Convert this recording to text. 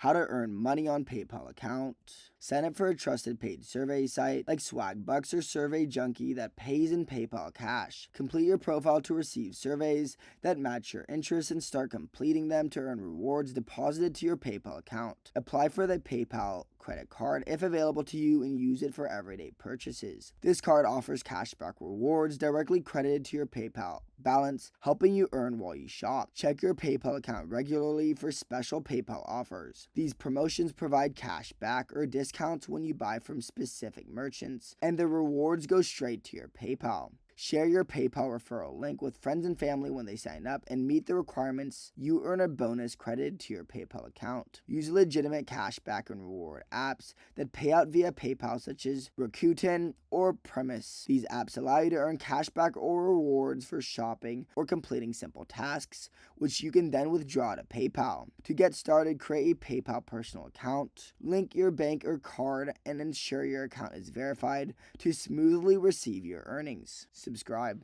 How to earn money on PayPal account. Sign up for a trusted paid survey site like Swagbucks or Survey Junkie that pays in PayPal cash. Complete your profile to receive surveys that match your interests and start completing them to earn rewards deposited to your PayPal account. Apply for the PayPal credit card if available to you and use it for everyday purchases. This card offers cashback rewards directly credited to your PayPal balance, helping you earn while you shop. Check your PayPal account regularly for special PayPal offers. These promotions provide cash back or discounts when you buy from specific merchants, and the rewards go straight to your PayPal. Share your PayPal referral link with friends and family when they sign up and meet the requirements. You earn a bonus credited to your PayPal account. Use legitimate cashback and reward apps that pay out via PayPal, such as Rakuten or Premise. These apps allow you to earn cashback or rewards for shopping or completing simple tasks, which you can then withdraw to PayPal. To get started, create a PayPal personal account, link your bank or card, and ensure your account is verified to smoothly receive your earnings. Subscribe.